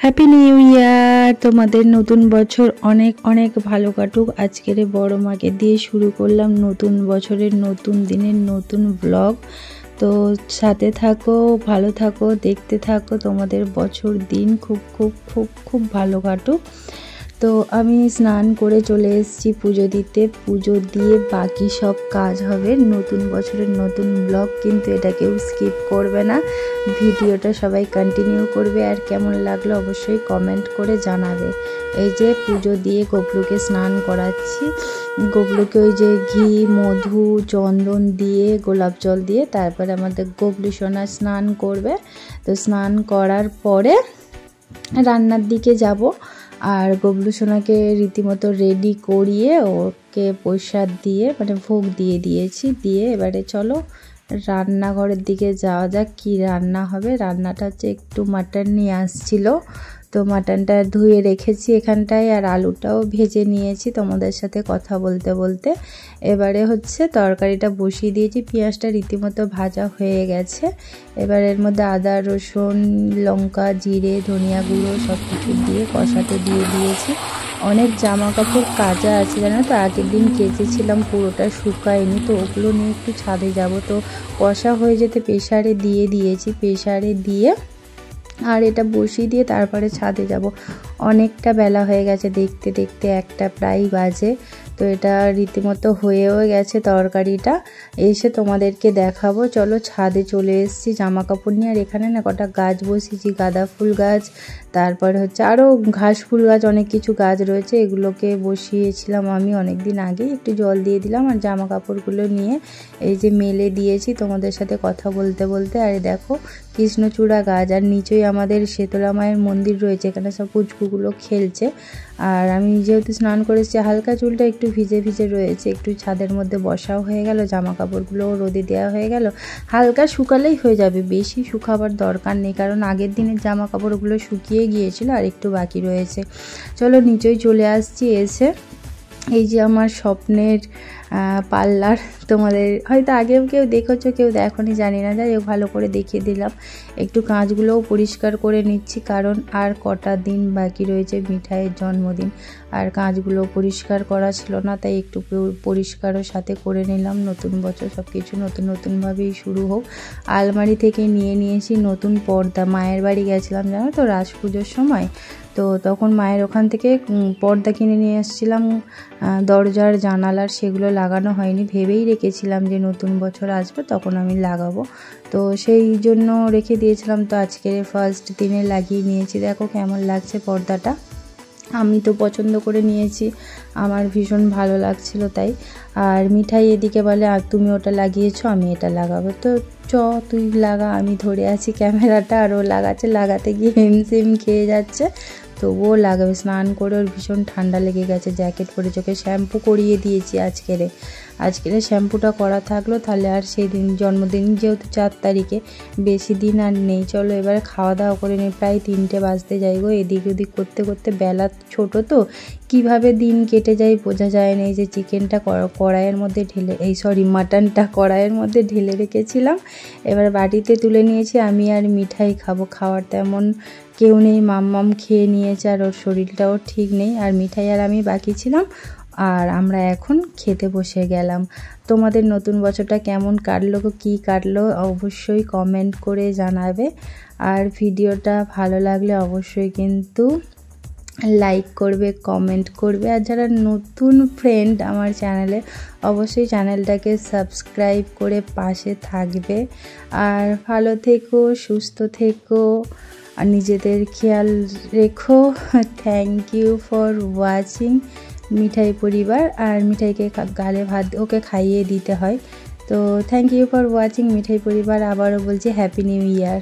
Happy new year. তোমাদের নতুন বছর অনেক অনেক ভালো কাটুক। আজকের বড় মাকে দিয়ে শুরু করলাম নতুন বছরের নতুন দিনের নতুন ব্লগ। তো সাথে থাকো, ভালো থাকো, দেখতে থাকো। তোমাদের বছর দিন খুব খুব খুব খুব ভালো কাটুক। তো আমি স্নান করে চলে এসেছি পুজো দিতে। পুজো দিয়ে বাকি সব কাজ হবে। নতুন বছরের নতুন ব্লগ, কিন্তু এটা কেউ স্কিপ করবে না, ভিডিওটা সবাই কন্টিনিউ করবে। আর কেমন লাগলো অবশ্যই কমেন্ট করে জানাবে। এই যে পুজো দিয়ে গবলুকে স্নান করাচ্ছি। গবলুকে ওই যে ঘি, মধু, চন্দন দিয়ে, গোলাপ জল দিয়ে তারপরে আমাদের গবলু সোনা স্নান করবে। তো স্নান করার পরে রান্নার দিকে যাব। আর গবলু সোনাকে রীতিমতো রেডি করিয়ে ওকে প্রসাদ দিয়ে মানে ভোগ দিয়ে দিয়েছি। দিয়ে এবারে চলো রান্নাঘরের দিকে যাওয়া যাক। কী রান্না হবে? রান্নাটা হচ্ছে একটু মাটন নিয়ে আসছিল, তো মাটনটা ধুয়ে রেখেছি এখানটায়, আর আলুটাও ভেজে নিয়েছি তোমাদের সাথে কথা বলতে বলতে। এবারে হচ্ছে তরকারিটা বসিয়ে দিয়েছি। পেঁয়াজটা রীতিমতো ভাজা হয়ে গেছে। এবার এর মধ্যে আদা, রসুন, লঙ্কা, জিরে, ধনিয়া গুঁড়ো সব কিছু দিয়ে কষাতে দিয়ে দিয়েছি। অনেক জামা কাপড় কাচা আছে জানো তো, আগের দিন কেচেছিলাম, পুরোটা শুকায়নি, তো ওগুলো নিয়ে একটু ছাদে যাব। তো কষা হয়ে যেতে প্রেসারে দিয়ে দিয়েছি। প্রেসারে দিয়ে আর এটা বসিয়ে দিয়ে তারপরে ছাদে যাব। অনেকটা বেলা হয়ে গেছে, দেখতে দেখতে একটা প্রায় বাজে। তো এটা রীতিমতো হয়েও গেছে তরকারিটা। এসে তোমাদেরকে দেখাবো। চলো ছাদে চলে এসেছি জামা কাপড় নিয়ে। আর এখানে না কটা গাছ বসিয়েছি, গাঁদা ফুল গাছ, তারপরে হচ্ছে আরও ঘাস ফুল গাছ, অনেক কিছু গাছ রয়েছে। এগুলোকে বসিয়েছিলাম আমি অনেক দিন আগে। একটু জল দিয়ে দিলাম আর জামা কাপড়গুলো নিয়ে এই যে মেলে দিয়েছি তোমাদের সাথে কথা বলতে বলতে। আর দেখো কৃষ্ণচূড়া গাছ, আর নিচেই আমাদের শীতলা মায়ের মন্দির রয়েছে। এখানে সব পুচকুগুলো খেলছে। আর আমি যেহেতু স্নান করেছি, হালকা চুলটা একটু ভিজে ভিজে রয়েছে, একটু ছাদের মধ্যে বসাও হয়ে গেল, জামা কাপড়গুলোও রোদে দেওয়া হয়ে গেল। হালকা শুকালেই হয়ে যাবে, বেশি শুকাবার দরকার নেই, কারণ আগের দিনের জামা কাপড়গুলো শুকিয়ে গিয়েছিল আর একটু বাকি রয়েছে। চলো নিচেই চলে আসছি। এসে এই যে আমার স্বপ্নের পার্লার, তোমাদের হয়তো আগেও কেউ দেখেছো, কেউ দেখোনি জানি না, যাই হোক ভালো করে দেখিয়ে দিলাম। একটু কাঁচগুলোও পরিষ্কার করে নিচ্ছি, কারণ আর কটা দিন বাকি রয়েছে মিঠাইয়ের জন্মদিন। আর কাঁচগুলো পরিষ্কার করা ছিল না, তাই একটু পরিষ্কারও সাথে করে নিলাম। নতুন বছর সব কিছু নতুন নতুনভাবেই শুরু হোক। আলমারি থেকে নিয়ে নিয়েছি নতুন পর্দা। মায়ের বাড়ি গেছিলাম জানো তো রাস পুজোর সময়, তো তখন মায়ের ওখান থেকে পর্দা কিনে নিয়ে এসেছিলাম দরজার জানালার। সেগুলো লাগানো হয়নি, ভেবেই রেখেছিলাম যে নতুন বছর আসবে তখন আমি লাগাবো, তো সেই জন্য রেখে দিয়েছিলাম। তো আজকের ফার্স্ট দিনে লাগিয়ে নিয়েছি। দেখো কেমন লাগছে পর্দাটা। আমি তো পছন্দ করে নিয়েছি, আমার ভীষণ ভালো লাগছিল তাই। আর মিঠাই এদিকে বলে আর তুমি ওটা লাগিয়েছো, আমি এটা লাগাবো। তো তুই লাগা, আমি ধরে আছি ক্যামেরাটা, আর ও লাগাচ্ছে। লাগাতে গিয়ে হিমশিম খেয়ে যাচ্ছে, তবুও লাগাবে। স্নান করে ওর ভীষণ ঠান্ডা লেগে গেছে, জ্যাকেট পরে, চোখে শ্যাম্পু করিয়ে দিয়েছি আজকের শ্যাম্পুটা করা থাকলো, তাহলে আর সেই দিন জন্মদিন যেহেতু 4 তারিখে, বেশি দিন আর নেই। চলো এবার খাওয়া দাওয়া করে নিই। প্রায় 3টে বাজতে যাই গো। এদিক ওদিক করতে করতে বেলা ছোট তো, কিভাবে দিন কেটে যায় বোঝা যায় না। এই যে চিকেনটা কড়াইয়ের মধ্যে মাটনটা কড়াইয়ের মধ্যে ঢেলে রেখেছিলাম, এবার বাটিতে তুলে নিয়েছি। আমি আর মিঠাই খাবো। খাওয়ার তেমন কেউ নেই, মাম্মাম খেয়ে নিয়েছে, আর ওর শরীরটাও ঠিক নেই। আর মিঠাই আর আমি বাকি ছিলাম, আর আমরা এখন খেতে বসে গেলাম। তোমাদের নতুন বছরটা কেমন কাটলো, কী কাটলো অবশ্যই কমেন্ট করে জানাবে। আর ভিডিওটা ভালো লাগলে অবশ্যই কিন্তু লাইক করবে, কমেন্ট করবে। আর যারা নতুন ফ্রেন্ড আমার চ্যানেলে, অবশ্যই চ্যানেলটাকে সাবস্ক্রাইব করে পাশে থাকবে। আর ভালো থেকো, সুস্থ থেকো, আর নিজেদের খেয়াল রেখো। থ্যাংক ইউ ফর ওয়াচিং মিঠাই পরিবার। আর মিঠাইকে গালে ভাত ওকে খাইয়ে দিতে হয়। তো থ্যাংক ইউ ফর ওয়াচিং মিঠাই পরিবার। আবারও বলছি হ্যাপি নিউ ইয়ার।